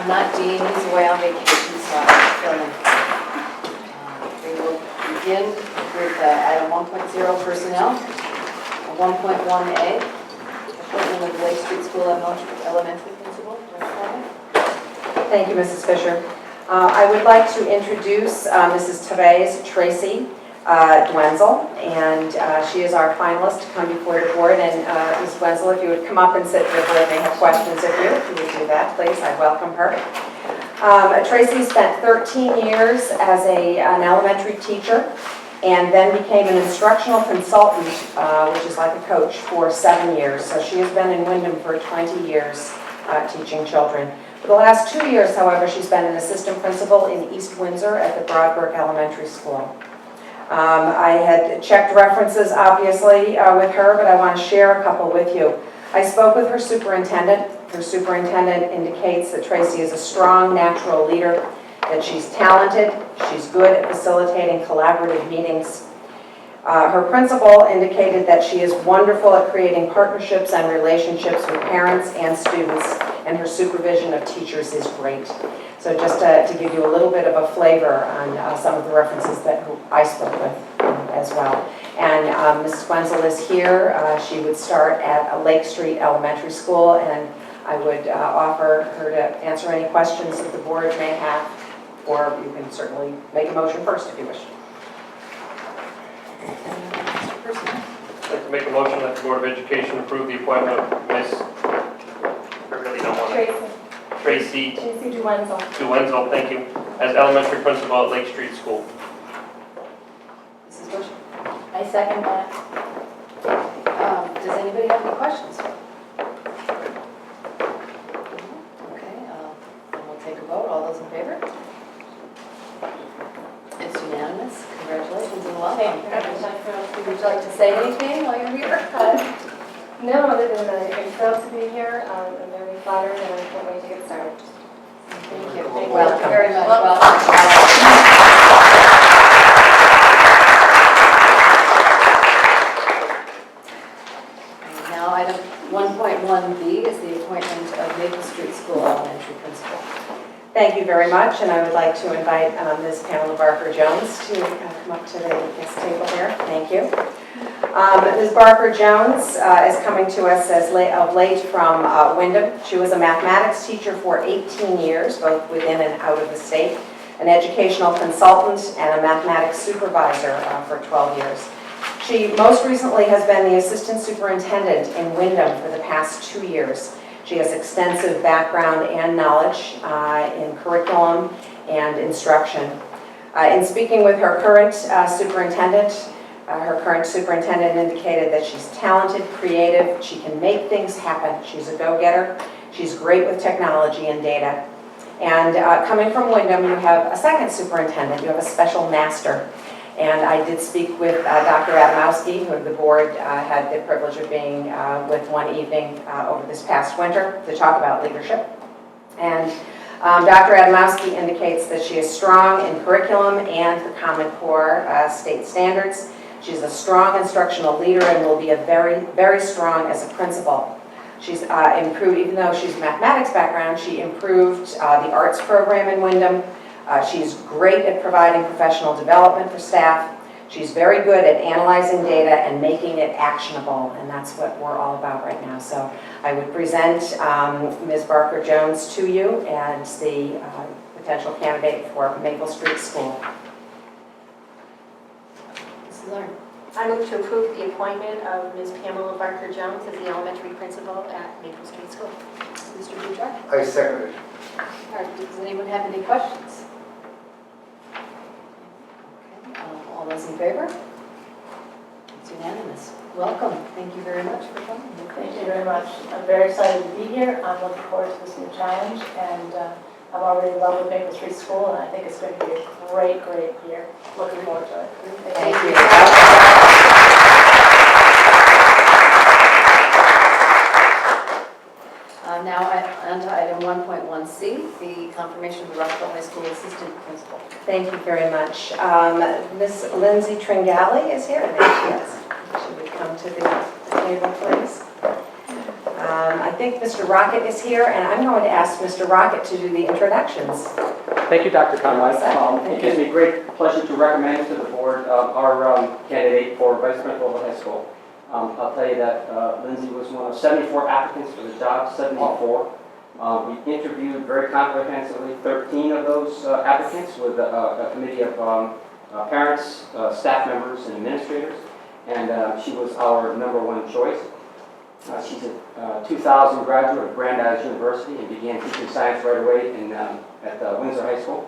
I'm not Dean, he's away on vacation, so I'm filling. We will begin with item 1.0 personnel, 1.1A, appointment of Lake Street School elementary principal. Thank you, Mrs. Fisher. I would like to introduce Mrs. Therese Tracy Dwenzel, and she is our finalist to come before the board. And Ms. Dwenzel, if you would come up and sit, the board may have questions of you. If you would do that, please, I welcome her. Tracy spent 13 years as an elementary teacher and then became an instructional consultant, which is like a coach, for 7 years. So she has been in Wyndham for 20 years teaching children. For the last 2 years, however, she's been an assistant principal in East Windsor at the Broadbrook Elementary School. I had checked references, obviously, with her, but I want to share a couple with you. I spoke with her superintendent. Her superintendent indicates that Tracy is a strong, natural leader, that she's talented, she's good at facilitating collaborative meetings. Her principal indicated that she is wonderful at creating partnerships and relationships with parents and students, and her supervision of teachers is great. So just to give you a little bit of a flavor on some of the references that I spoke with as well. And Mrs. Dwenzel is here. She would start at Lake Street Elementary School, and I would offer her to answer any questions that the board may have, or you can certainly make a motion first if you wish. I'd like to make a motion that the Board of Education approve the appointment of Miss, I really don't want to. Tracy Dwenzel, thank you, as elementary principal at Lake Street School. Mrs. Bush? I second that. Does anybody have any questions? Okay, then we'll take a vote. All those in favor? It's unanimous. Congratulations and welcome. Would you like to say anything while you're here? No, other than I'm thrilled to be here. I'm very flattered and I can't wait to get started. Thank you. Thank Welcome. you very much. Now, item 1.1B is the appointment of Maple Street School elementary principal. Thank you very much, and I would like to invite Ms. Pamela Barker-Jones to come up to the guest table here. Thank you. Ms. Barker-Jones is coming to us of late from Wyndham. She was a mathematics teacher for 18 years, both within and out of the state, an educational consultant, and a mathematics supervisor for 12 years. She most recently has been the assistant superintendent in Wyndham for the past 2 years. She has extensive background and knowledge in curriculum and instruction. In speaking with her current superintendent indicated that she's talented, creative, she can make things happen. She's a go-getter. She's great with technology and data. And coming from Wyndham, you have a second superintendent. You have a special master. And I did speak with Dr. Adamowski, who the board had the privilege of being with one evening over this past winter to talk about leadership. And Dr. Adamowski indicates that she is strong in curriculum and the Common Core state standards. She's a strong instructional leader and will be a very strong as a principal. She's improved, even though she's a mathematics background, she improved the arts program in Wyndham. She's great at providing professional development for staff. She's very good at analyzing data and making it actionable, and that's what we're all about right now. So I would present Ms. Barker-Jones to you as the potential candidate for Maple Street School. Mrs. Larn. I move to approve the appointment of Ms. Pamela Barker-Jones as the elementary principal at Maple Street School. Mr. Bouchard? I second it. All right, does anyone have any questions? Okay, all those in favor? It's unanimous. Welcome. Thank you very much for coming. Thank you very much. I'm very excited to be here. I'm looking forward to this new challenge, and I'm already in love with Maple Street School, and I think it's going to be a great year. Looking forward to it. Thank you. Now on to item 1.1C, the confirmation of the Rockville High School assistant principal. Thank you very much. Ms. Lindsay Tringali is here. There she is. She would come to the table, please. I think Mr. Rocket is here, and I'm going to ask Mr. Rocket to do the introductions. Thank you, Dr. Conway. Thank It gives me great pleasure to recommend to the board our candidate for vice principal of the high school. I'll tell you that Lindsay was one of 74 applicants for the job, 74. We interviewed very comprehensively 13 of those applicants with a committee of parents, staff members, and administrators, and she was our #1 choice. She's a 2000 graduate of Brandeis University and began teaching science right away at Windsor High School.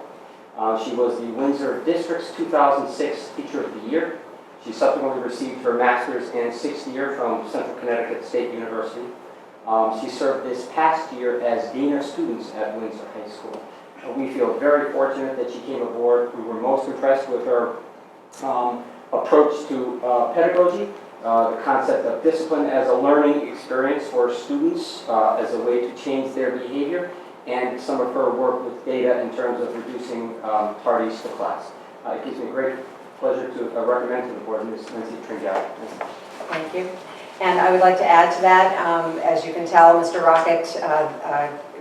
She was the Windsor District's 2006 Teacher of the Year. She subsequently received her master's and 6th year from Central Connecticut State University. She served this past year as Dean of Students at Windsor High School. We feel very fortunate that she came aboard. We were most impressed with her approach to pedagogy, the concept of discipline as a learning experience for students as a way to change their behavior, and some of her work with data in terms of reducing tardies to class. It gives me great pleasure to recommend to the board Ms. Lindsay Tringali. Thank you. And I would like to add to that, as you can tell, Mr. Rocket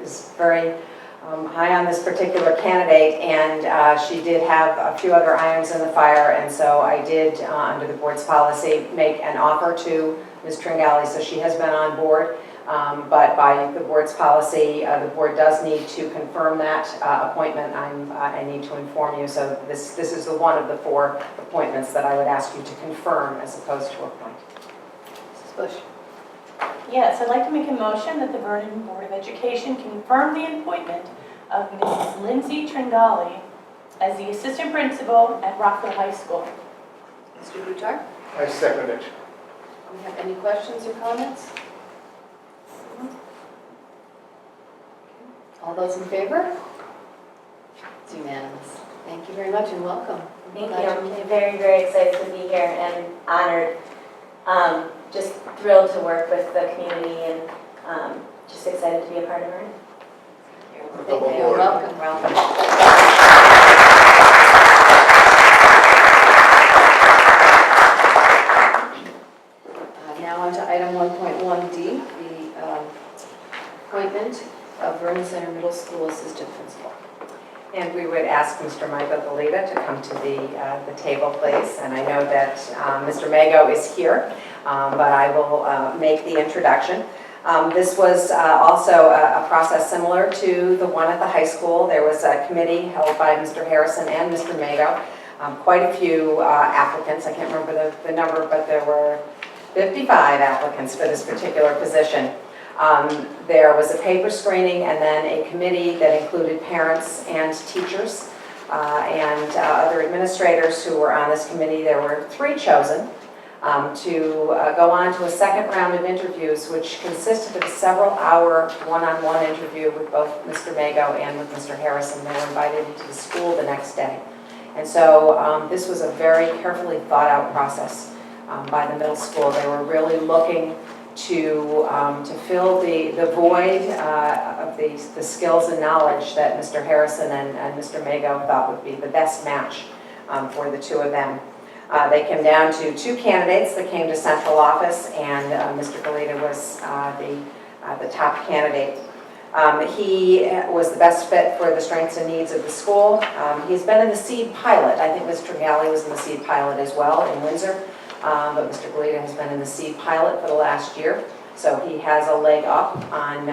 is very high on this particular candidate, and she did have a few other irons in the fire, and so I did, under the board's policy, make an offer to Ms. Tringali, so she has been on board, but by the board's policy, the board does need to confirm that appointment. I need to inform you, so this is the one of the 4 appointments that I would ask you to confirm as opposed to appoint. Mrs. Bush. Yes, I'd like to make a motion that the Vernon Board of Education confirm the appointment of Mrs. Lindsay Tringali as the assistant principal at Rockville High School. Mr. Buttar. I second it. Do we have any questions or comments? All those in favor? It's unanimous. Thank you very much and welcome. Thank you. Glad I'm very, very excited to be here and honored. Just thrilled to work with the community and just excited to be a part of it. Thank you. Welcome. Now on to item 1.1D, the appointment of Vernon Center Middle School Assistant Principal. And we would ask Mr. Michael Galita to come to the table, please. And I know that Mr. Mago is here, but I will make the introduction. This was also a process similar to the one at the high school. There was a committee held by Mr. Harrison and Mr. Mago. Quite a few applicants. I can't remember the number, but there were 55 applicants for this particular position. There was a paper screening and then a committee that included parents and teachers and other administrators who were on this committee. There were 3 chosen to go on to a second round of interviews, which consisted of a several-hour one-on-one interview with both Mr. Mago and with Mr. Harrison. They were invited into the school the next day. And so this was a very carefully thought-out process by the middle school. They were really looking to fill the void of the skills and knowledge that Mr. Harrison and Mr. Mago thought would be the best match for the 2 of them. They came down to 2 candidates that came to central office, and Mr. Galita was the top candidate. He was the best fit for the strengths and needs of the school. He's been in the SEED pilot. I think Ms. Tringali was in the SEED pilot as well in Windsor. But Mr. Galita has been in the SEED pilot for the last year, so he has a leg up on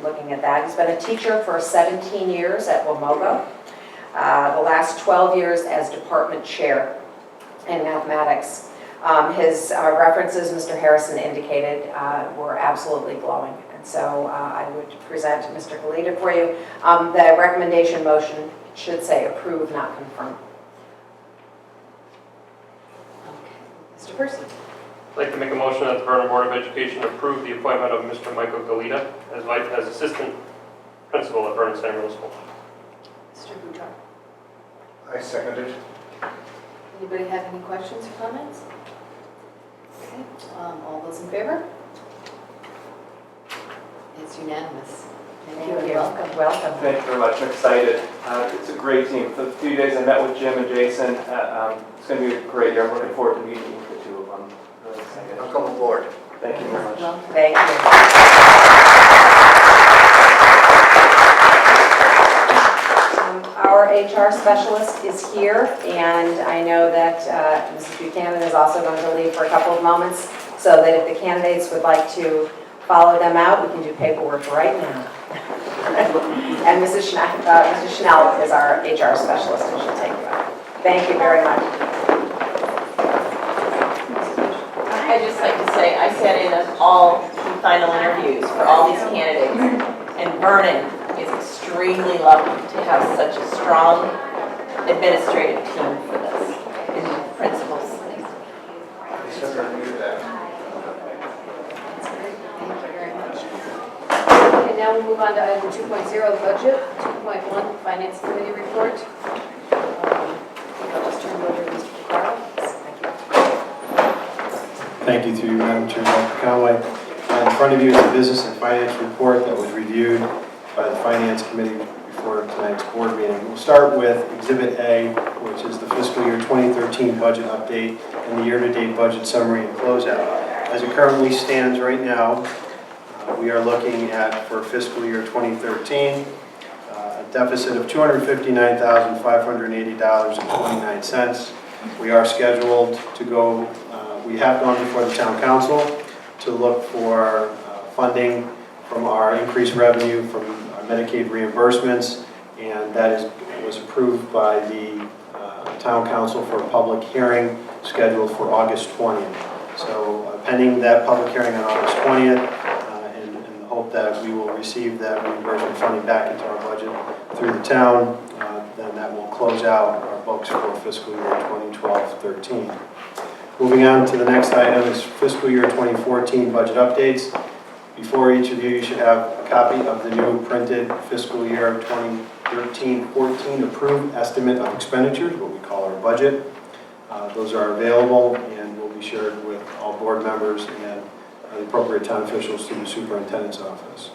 looking at that. He's been a teacher for 17 years at Wamogo, the last 12 years as department chair in mathematics. His references, Mr. Harrison indicated, were absolutely glowing, and so I would present Mr. Galita for you. The recommendation motion should say approve, not confirm. Mr. Person. I'd like to make a motion that the Vernon Board of Education approve the appointment of Mr. Michael Galita as assistant principal at Vernon Center Middle School. Mr. Buttar. I second it. Anybody have any questions or comments? Okay, all those in favor? It's unanimous. Thank you and welcome. Welcome. Thank you very much. I'm excited. It's a great team. For the few days I met with Jim and Jason, it's going to be a great year. I'm looking forward to meeting the 2 of them. Really excited. Welcome aboard. Thank you very much. Thank you. HR specialist is here, and I know that Mrs. Buchanan is also going to leave for a couple of moments, so that if the candidates would like to follow them out, we can do paperwork right now. And Mrs. Schnell is our HR specialist, and she'll take you out. Thank you very much. I'd just like to say, I sat in on all the final interviews for all these candidates, and Vernon is extremely lucky to have such a strong administrative team for this, and principals. I seconded that. Thank you very much. Okay, now we'll move on to item 2.0, budget, 2.1, finance committee report. I'll just turn it over to Mr. Picaro. Thank you to you, Madam Chair, Dr. Conway. In front of you is the business and finance report that was reviewed by the Finance Committee before tonight's board meeting. We'll start with Exhibit A, which is the fiscal year 2013 budget update and the year-to-date budget summary and closeout. As it currently stands right now, we are looking at, for fiscal year 2013, a deficit of $259,580.29. We are scheduled to go, we have gone before the town council to look for funding from our increased revenue from our Medicaid reimbursements, and that was approved by the town council for a public hearing scheduled for August 20th. So pending that public hearing on August 20th, and the hope that we will receive that reimbursement funding back into our budget through the town, then that will close out our books for fiscal year 2012-13. Moving on to the next item is fiscal year 2014 budget updates. Before each of you, you should have a copy of the new printed fiscal year 2013-14 approved estimate of expenditures, what we call our budget. Those are available and will be shared with all board members and the appropriate town officials through the superintendent's office.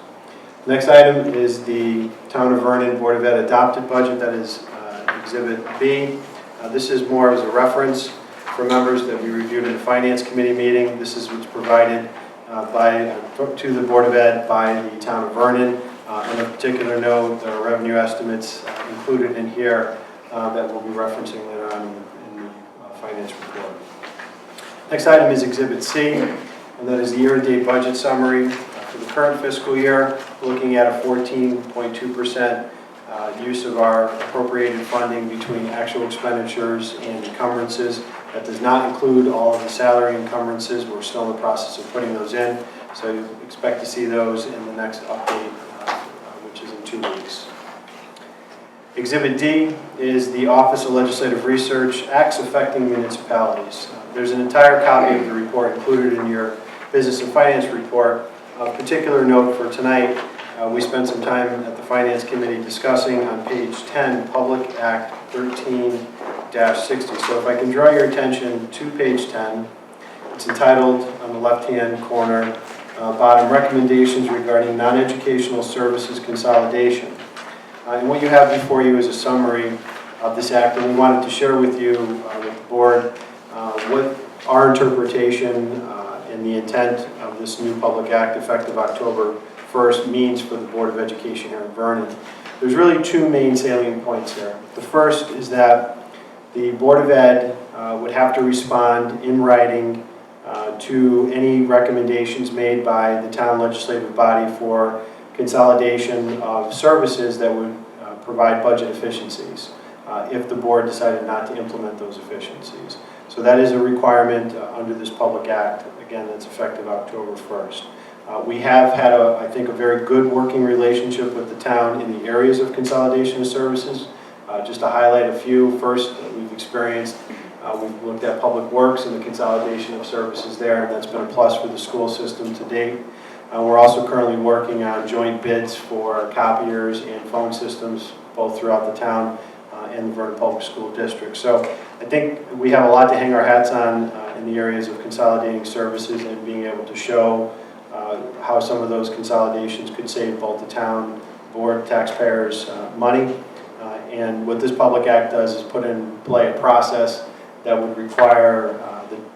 Next item is the Town of Vernon Board of Ed adopted budget, that is Exhibit B. This is more as a reference for members that we reviewed in the Finance Committee meeting. This is what's provided to the Board of Ed by the Town of Vernon. In a particular note, there are revenue estimates included in here that we'll be referencing later on in the finance report. Next item is Exhibit C, and that is the year-to-date budget summary. For the current fiscal year, looking at a 14.2% use of our appropriated funding between actual expenditures and encumbrances. That does not include all of the salary encumbrances. We're still in the process of putting those in, so you expect to see those in the next update, which is in 2 weeks. Exhibit D is the Office of Legislative Research, Acts Affecting Municipalities. There's an entire copy of the report included in your Business and Finance report. A particular note for tonight, we spent some time at the Finance Committee discussing on page 10, Public Act 13-60. So if I can draw your attention to page 10, it's entitled on the left-hand corner, bottom, Recommendations Regarding Non-Educational Services Consolidation. And what you have before you is a summary of this act, and we wanted to share with you, with the board, what our interpretation and the intent of this new public act effective October 1st means for the Board of Education here in Vernon. There's really two main salient points here. The first is that the Board of Ed would have to respond in writing to any recommendations made by the town legislative body for consolidation of services that would provide budget efficiencies if the board decided not to implement those efficiencies. So that is a requirement under this public act, again, that's effective October 1st. We have had, I think, a very good working relationship with the town in the areas of consolidation of services. Just to highlight a few, first, we've experienced, we've looked at public works and the consolidation of services there, and that's been a plus for the school system to date. We're also currently working on joint bids for copiers and phone systems, both throughout the town and the Vernon Public School District. So I think we have a lot to hang our hats on in the areas of consolidating services and being able to show how some of those consolidations could save both the town, board, taxpayers money. And what this public act does is put in play a process that would require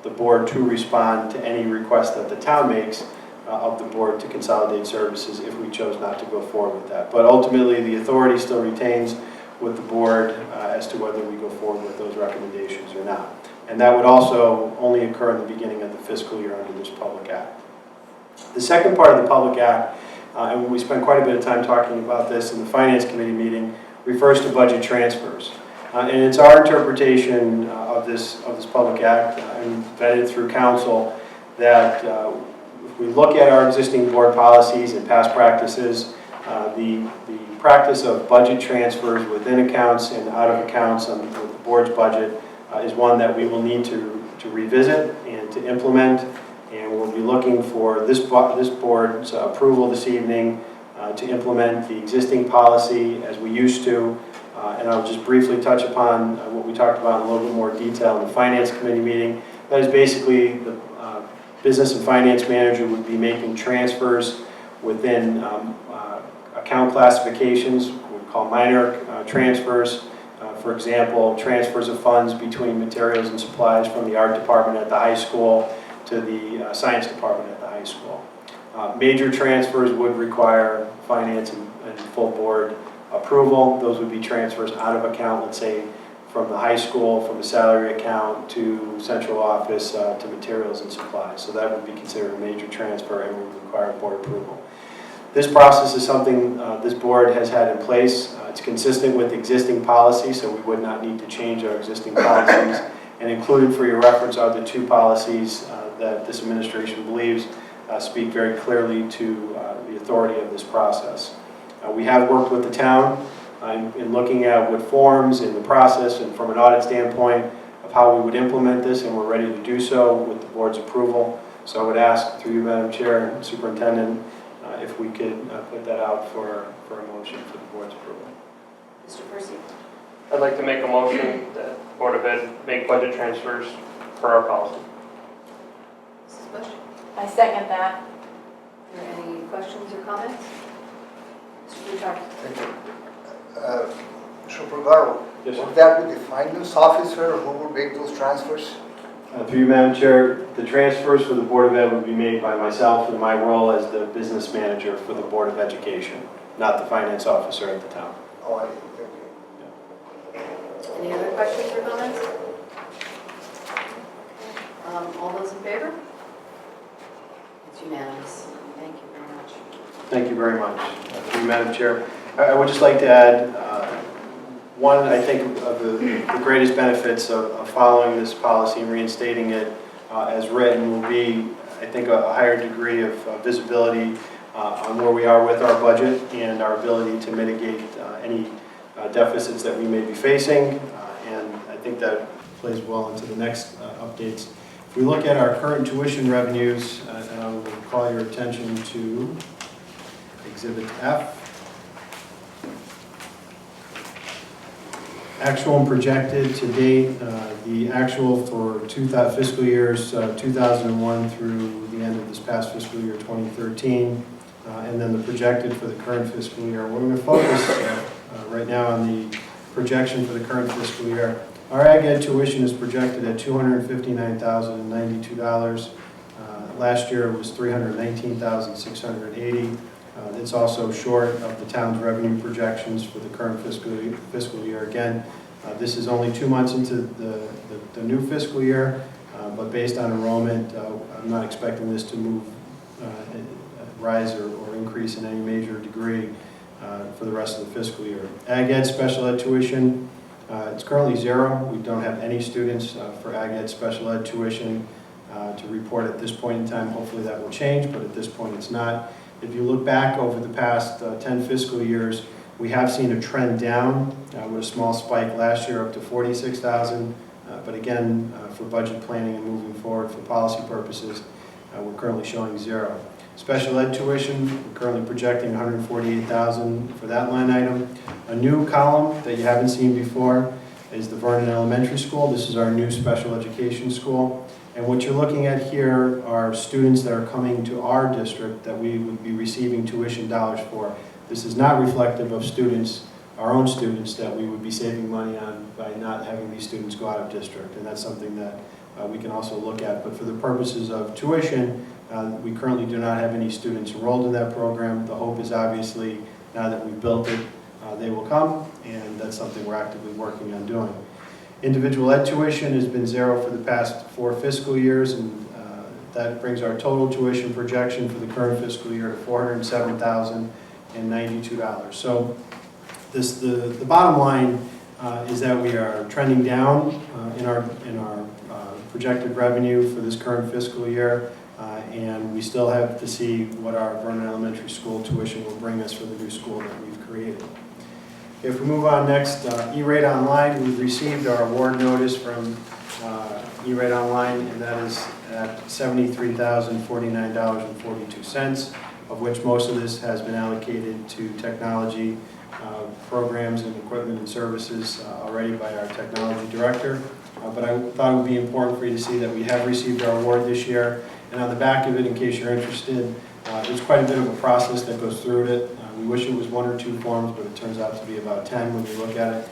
the board to respond to any request that the town makes of the board to consolidate services if we chose not to go forward with that. But ultimately, the authority still retains with the board as to whether we go forward with those recommendations or not. And that would also only occur in the beginning of the fiscal year under this public act. The second part of the public act, and we spent quite a bit of time talking about this in the Finance Committee meeting, refers to budget transfers. And it's our interpretation of this public act and vetted through council that if we look at our existing board policies and past practices, the practice of budget transfers within accounts and out of accounts with the board's budget is one that we will need to revisit and to implement. And we'll be looking for this board's approval this evening to implement the existing policy as we used to. And I'll just briefly touch upon what we talked about in a little bit more detail in the Finance Committee meeting. That is basically the business and finance manager would be making transfers within account classifications, we call minor transfers. For example, transfers of funds between materials and supplies from the art department at the high school to the science department at the high school. Major transfers would require finance and full board approval. Those would be transfers out of account, let's say from the high school, from a salary account to central office to materials and supplies. So that would be considered a major transfer and would require board approval. This process is something this board has had in place. It's consistent with existing policy, so we would not need to change our existing policies. And included for your reference are the two policies that this administration believes speak very clearly to the authority of this process. We have worked with the town in looking at what forms in the process and from an audit standpoint of how we would implement this, and we're ready to do so with the board's approval. So I would ask, through you, Madam Chair and Superintendent, if we could put that out for a motion for the board's approval. Mr. Percy? I'd like to make a motion that the Board of Ed make budget transfers per our policy. Mrs. Bush? I second that. Are there any questions or comments? Mr. Bouchard? Thank you. Supervisor, Yes, sir. would that be the finance officer who will make those transfers? Through you, Madam Chair, the transfers for the Board of Ed would be made by myself in my role as the business manager for the Board of Education, not the finance officer at the town. Oh, I see. Thank you. Any other questions or comments? All those in favor? It's unanimous. Thank you very much. Thank you very much. Through you, Madam Chair, I would just like to add one, I think, of the greatest benefits of following this policy and reinstating it as written will be, I think, a higher degree of visibility on where we are with our budget and our ability to mitigate any deficits that we may be facing. And I think that plays well into the next updates. If we look at our current tuition revenues, and I will call your attention to Exhibit F. Actual and projected to date, the actual for fiscal years 2001 through the end of this past fiscal year 2013, and then the projected for the current fiscal year. We're going to focus right now on the projection for the current fiscal year. Our Ag Ed tuition is projected at $259,092. Last year it was $319,680. It's also short of the town's revenue projections for the current fiscal year. Again, this is only 2 months into the new fiscal year, but based on enrollment, I'm not expecting this to move, rise or increase in any major degree for the rest of the fiscal year. Ag Ed special ed tuition, it's currently zero. We don't have any students for Ag Ed special ed tuition to report at this point in time. Hopefully that will change, but at this point it's not. If you look back over the past 10 fiscal years, we have seen a trend down with a small spike last year up to 46,000. But again, for budget planning and moving forward for policy purposes, we're currently showing zero. Special ed tuition, we're currently projecting 148,000 for that line item. A new column that you haven't seen before is the Vernon Elementary School. This is our new special education school. And what you're looking at here are students that are coming to our district that we would be receiving tuition dollars for. This is not reflective of students, our own students, that we would be saving money on by not having these students go out of district. And that's something that we can also look at. But for the purposes of tuition, we currently do not have any students enrolled in that program. The hope is obviously, now that we've built it, they will come, and that's something we're actively working on doing. Individual ed tuition has been zero for the past 4 fiscal years, and that brings our total tuition projection for the current fiscal year to $407,092. So the bottom line is that we are trending down in our projected revenue for this current fiscal year, and we still have to see what our Vernon Elementary School tuition will bring us for the new school that we've created. If we move on next, E-Rate Online, we've received our award notice from E-Rate Online, and that is at $73,049.42, of which most of this has been allocated to technology programs and equipment and services already by our technology director. But I thought it would be important for you to see that we have received our award this year. And on the back of it, in case you're interested, there's quite a bit of a process that goes through it. We wish it was 1 or 2 forms, but it turns out to be about 10 when you look at it.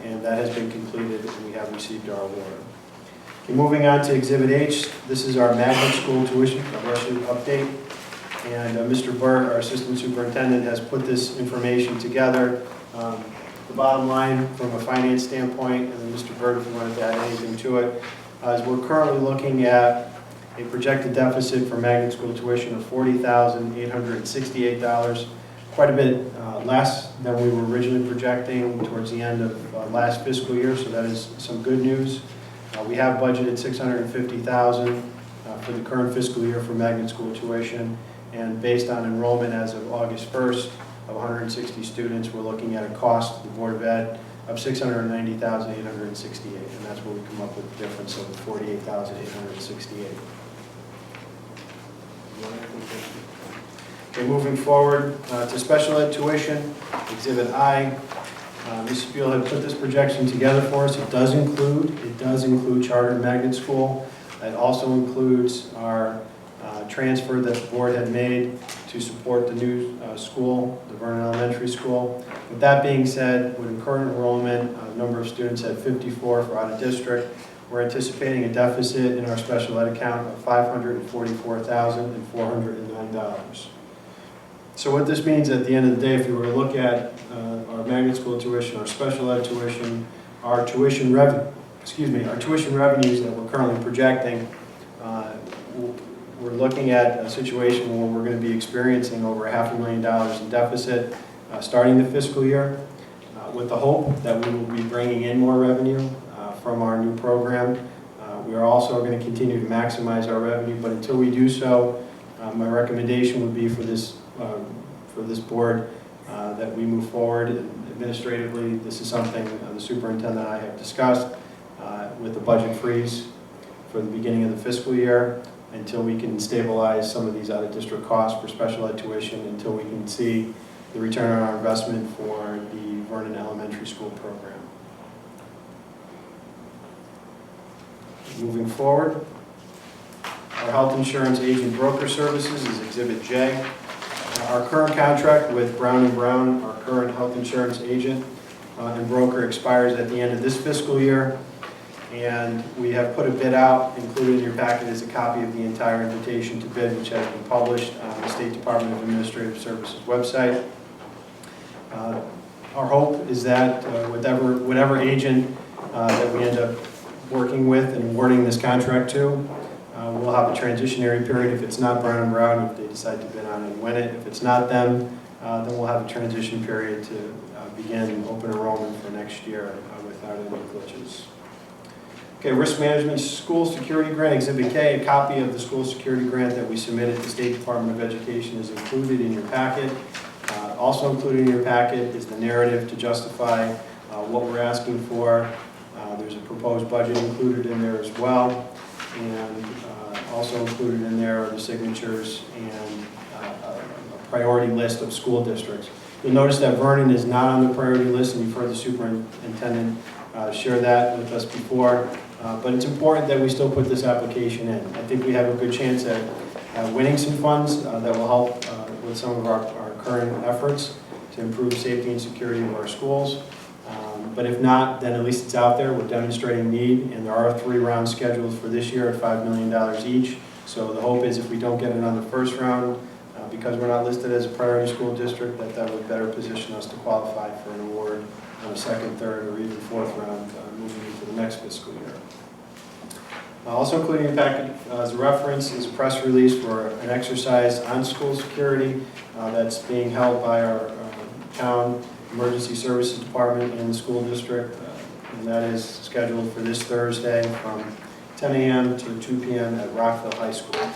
And that has been completed, and we have received our award. Okay, moving on to Exhibit H, this is our magnet school tuition update. And Mr. Burt, our assistant superintendent, has put this information together. The bottom line from a finance standpoint, and then Mr. Burt, if you wanted to add anything to it, is we're currently looking at a projected deficit for magnet school tuition of $40,868, quite a bit less than we were originally projecting towards the end of last fiscal year, so that is some good news. We have budgeted $650,000 for the current fiscal year for magnet school tuition, and based on enrollment as of August 1st of 160 students, we're looking at a cost to the Board of Ed of $690,868, and that's where we come up with the difference of $48,868. Okay, moving forward to special ed tuition, Exhibit I. Mrs. Buell had put this projection together for us. It does include charter magnet school. It also includes our transfer that the board had made to support the new school, the Vernon Elementary School. With that being said, with current enrollment, number of students at 54 for out of district, we're anticipating a deficit in our special ed account of $544,409. So what this means at the end of the day, if you were to look at our magnet school tuition, our special ed tuition, our tuition revenues that we're currently projecting, we're looking at a situation where we're going to be experiencing over $500,000 in deficit starting the fiscal year, with the hope that we will be bringing in more revenue from our new program. We are also going to continue to maximize our revenue, but until we do so, my recommendation would be for this board that we move forward administratively. This is something the superintendent and I have discussed with the budget freeze for the beginning of the fiscal year, until we can stabilize some of these out-of-district costs for special ed tuition, until we can see the return on our investment for the Vernon Elementary School program. Moving forward, our health insurance agent broker services is Exhibit J. Our current contract with Brown & Brown, our current health insurance agent and broker, expires at the end of this fiscal year. And we have put a bid out. Included in your packet is a copy of the entire invitation to bid, which has been published on the State Department of Administrative Services website. Our hope is that whatever agent that we end up working with and awarding this contract to, we'll have a transitionary period. If it's not Brown & Brown, if they decide to bid on it and win it. If it's not them, then we'll have a transition period to begin open enrollment for next year without any glitches. Okay, risk management school security grant, Exhibit K. A copy of the school security grant that we submitted to the State Department of Education is included in your packet. Also included in your packet is the narrative to justify what we're asking for. There's a proposed budget included in there as well. And also included in there are the signatures and a priority list of school districts. You'll notice that Vernon is not on the priority list, and you've heard the superintendent share that with us before. But it's important that we still put this application in. I think we have a good chance at winning some funds that will help with some of our current efforts to improve safety and security of our schools. But if not, then at least it's out there. We're demonstrating need, and there are 3 rounds scheduled for this year at $5 million each. So the hope is if we don't get it on the first round, because because we're not listed as a priority school district, that would better position us to qualify for an award on a second, third, or even fourth round moving into the next fiscal year. Also including in the packet as a reference is a press release for an exercise on school security that's being held by our town emergency services department in the school district, and that is scheduled for this Thursday from 10 a.m. to 2 p.m. at Rockville High School.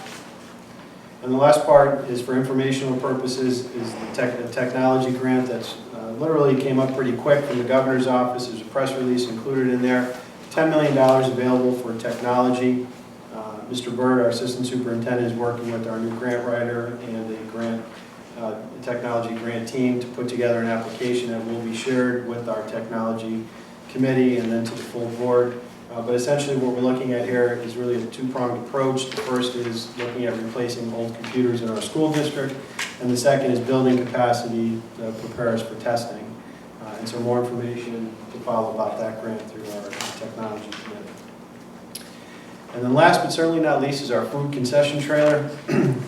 And the last part is for informational purposes is the technology grant that's literally came up pretty quick from the governor's office. There's a press release included in there. $10 million available for technology. Mr. Bird, our assistant superintendent, is working with our new grant writer and a technology grant team to put together an application that will be shared with our technology committee and then to the full board. But essentially what we're looking at here is really a two-pronged approach. The first is looking at replacing old computers in our school district, and the second is building capacity to prepare us for testing. And so more information to follow about that grant through our technology committee. And then last but certainly not least is our food concession trailer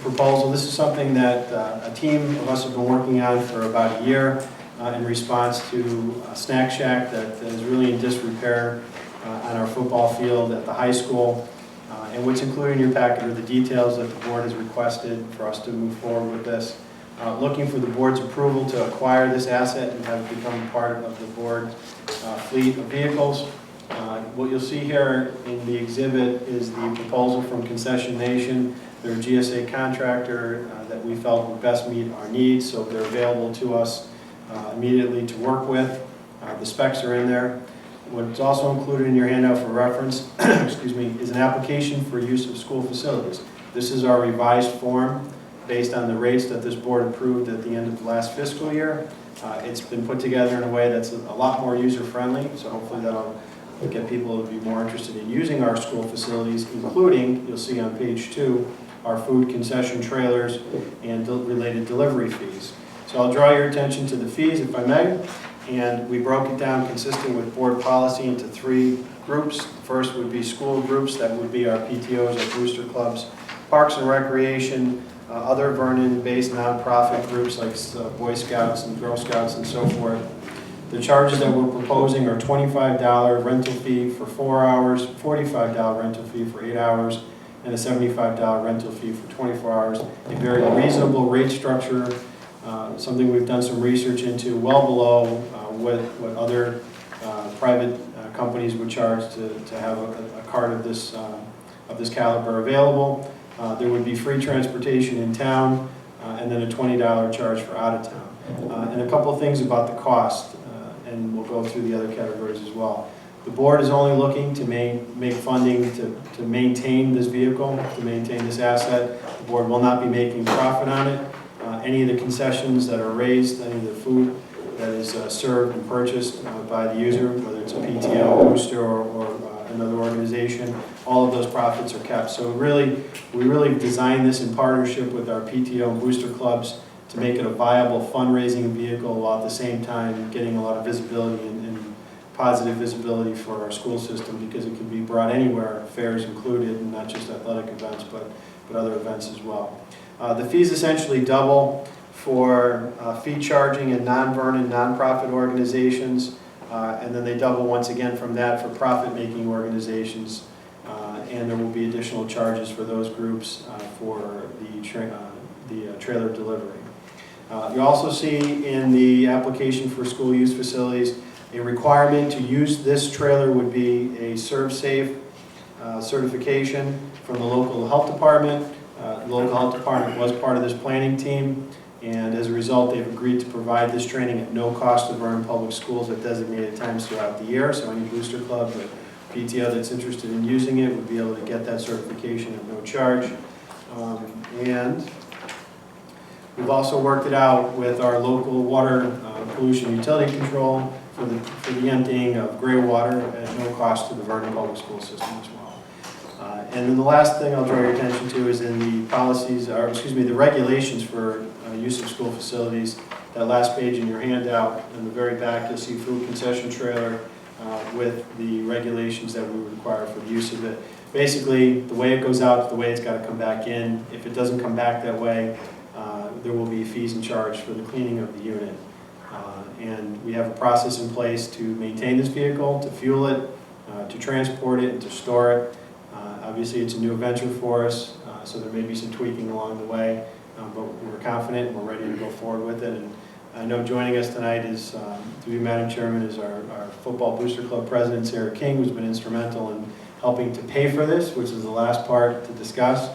proposal. This is something that a team of us have been working on for about a year in response to a snack shack that is really in disrepair on our football field at the high school. And what's included in your packet are the details that the board has requested for us to move forward with this. Looking for the board's approval to acquire this asset and have it become part of the board's fleet of vehicles. What you'll see here in the exhibit is the proposal from Concession Nation. They're a GSA contractor that we felt would best meet our needs, so they're available to us immediately to work with. The specs are in there. What's also included in your handout for reference excuse me, is an application for use of school facilities. This is our revised form based on the rates that this board approved at the end of the last fiscal year. It's been put together in a way that's a lot more user-friendly, so hopefully that'll get people to be more interested in using our school facilities, including, you'll see on page 2, our food concession trailers and related delivery fees. So I'll draw your attention to the fees, if I may. And we broke it down consistent with board policy into 3 groups. The first would be school groups, that would be our PTOs, our booster clubs, parks and recreation, other Vernon-based nonprofit groups like Boy Scouts and Girl Scouts and so forth. The charges that we're proposing are $25 rental fee for 4 hours, $45 rental fee for 8 hours, and a $75 rental fee for 24 hours. A very reasonable rate structure, something we've done some research into, well below what other private companies would charge to have a cart of this caliber available. There would be free transportation in town, and then a $20 charge for out of town. And a couple of things about the cost, and we'll go through the other categories as well. The board is only looking to make funding to maintain this vehicle, to maintain this asset. The board will not be making profit on it. Any of the concessions that are raised, any of the food that is served and purchased by the user, whether it's a PTO, booster, or another organization, all of those profits are kept. So we really designed this in partnership with our PTO and booster clubs to make it a viable fundraising vehicle while at the same time getting a lot of visibility and positive visibility for our school system, because it can be brought anywhere, fairs included, and not just athletic events, but other events as well. The fees essentially double for fee charging in non-Vernon, nonprofit organizations, and then they double once again from that for profit-making organizations, and there will be additional charges for those groups for the trailer delivery. You also see in the application for school use facilities a requirement to use this trailer would be a ServSafe certification from the local health department. The local health department was part of this planning team, and as a result they've agreed to provide this training at no cost to Vernon Public Schools at designated times throughout the year. So any booster club or PTO that's interested in using it would be able to get that certification at no charge. And we've also worked it out with our local water pollution utility control for the emptying of gray water at no cost to the Vernon Public School system as well. And then the last thing I'll draw your attention to is in the policies, or excuse me, the regulations for use of school facilities. That last page in your handout, in the very back, you'll see food concession trailer with the regulations that we require for the use of it. Basically, the way it goes out is the way it's got to come back in. If it doesn't come back that way, there will be fees and charge for the cleaning of the unit. And we have a process in place to maintain this vehicle, to fuel it, to transport it, and to store it. Obviously, it's a new venture for us, so there may be some tweaking along the way, but we're confident and we're ready to go forward with it. And I know joining us tonight is, through you, Madam Chairman, is our Football Booster Club President, Sarah King, who's been instrumental in helping to pay for this, which is the last part to discuss,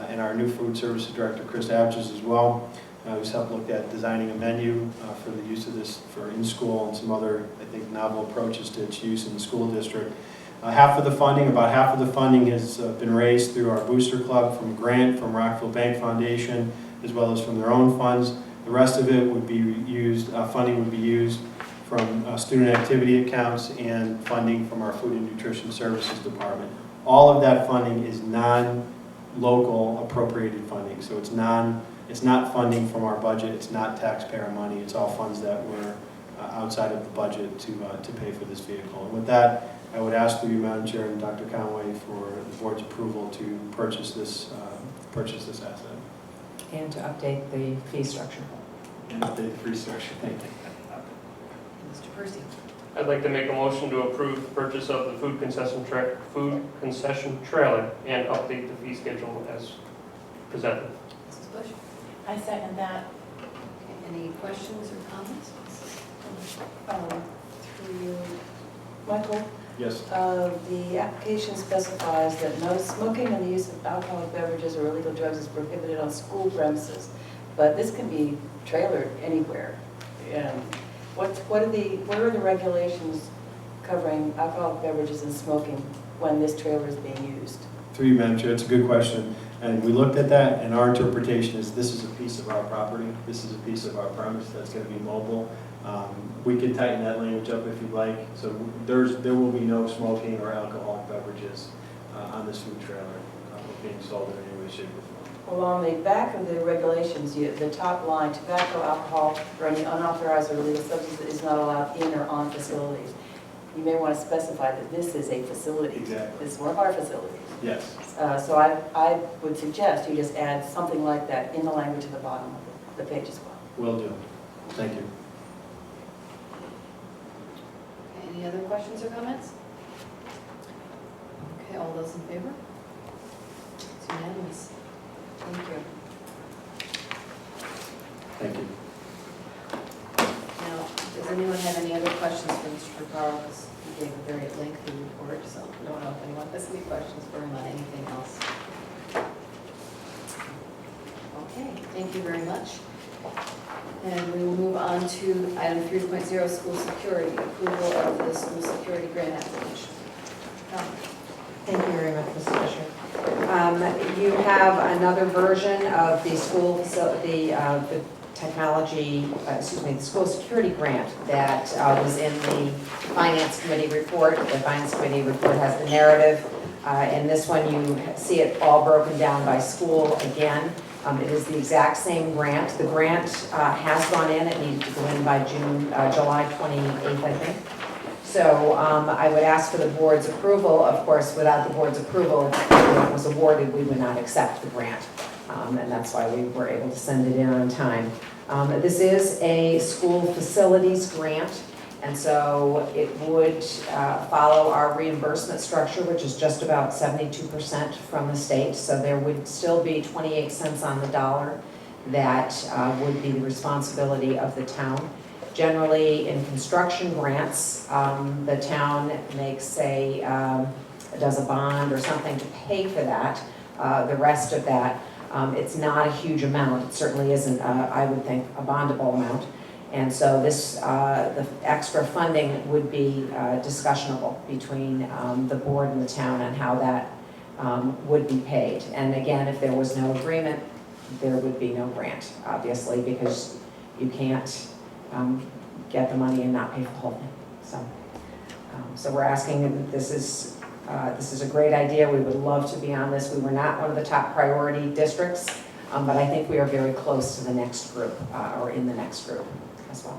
and our new Food Services Director, Chris Abges, as well, who's helped look at designing a menu for the use of this for in-school and some other, I think, novel approaches to its use in the school district. About half of the funding has been raised through our Booster Club from a grant from Rockville Bank Foundation, as well as from their own funds. The rest of it would be used, funding would be used from student activity accounts and funding from our Food and Nutrition Services Department. All of that funding is non-local appropriated funding, so it's not funding from our budget, it's not taxpayer money, it's all funds that were outside of the budget to pay for this vehicle. And with that, I would ask through you, Madam Chair, and Dr. Conway for the board's approval to purchase this asset. And to update the fee structure. And update the fee structure. Thank you. Mr. Percy. I'd like to make a motion to approve the purchase of the food concession trailer and update the fee schedule as presented. Mrs. Bush. I second that. Okay, any questions or comments? Through you, Michael, Yes. the application specifies that no smoking and the use of alcoholic beverages or illegal drugs is prohibited on school premises, but this can be trailered anywhere. And what are the regulations covering alcoholic beverages and smoking when this trailer is being used? Through you, Madam Chair, it's a good question. And we looked at that, and our interpretation is this is a piece of our property. This is a piece of our premise that's going to be mobile. We could tighten that language up if you'd like. So there will be no smoking or alcoholic beverages on this food trailer being sold in any way, shape, or form. Well, on the back of the regulations, the top line, tobacco, alcohol, or any unauthorized or illegal substance that is not allowed in or on facilities. You may want to specify that this is a facility. Exactly. This is one of our facilities. Yes. So I would suggest you just add something like that in the language at the bottom of the page as well. Will do. Thank you. Okay, any other questions or comments? Okay, all those in favor? It's unanimous. Thank you. Thank you. Now, does anyone have any other questions for Mr. Picaro? Because he gave a very lengthy report, so I don't know if anyone has any questions for him on anything else. Okay, thank you very much. And we will move on to item 3.0, school security, approval of the school security grant application. Thank you very much, Mrs. Fisher. You have another version of the school facility, the technology, the school security grant that was in the Finance Committee report. The Finance Committee report has the narrative. In this one, you see it all broken down by school again. It is the exact same grant. The grant has gone in. It needed to go in by July 28th, I think. So I would ask for the board's approval. Of course, without the board's approval, if the grant was awarded, we would not accept the grant. And that's why we were able to send it in on time. This is a school facilities grant, and so it would follow our reimbursement structure, which is just about 72% from the state. So there would still be 28 cents on the dollar that would be the responsibility of the town. Generally, in construction grants, the town makes does a bond or something to pay for that. The rest of that, it's not a huge amount. It certainly isn't, I would think, a bondable amount. And so this, the extra funding would be discussionable between the board and the town on how that would be paid. And again, if there was no agreement, there would be no grant, obviously, because you can't get the money and not pay for the whole thing. So we're asking, this is a great idea. We would love to be on this. We were not one of the top priority districts, but I think we are very close to the next group, or in the next group as well.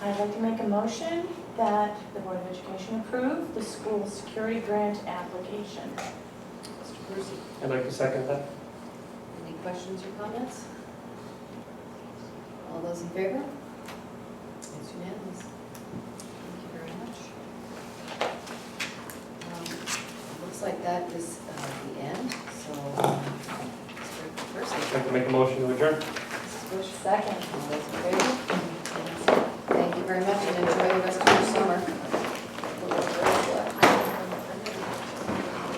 I'd like to make a motion that the Board of Education approve the school security grant application. Mr. Percy, I'd like to second that. any questions or comments? All those in favor? It's unanimous. Thank you very much. Looks like that is the end, so first, I'd like to make a motion to adjourn. Mrs. Bush, second. All those in favor? Thank you very much and enjoy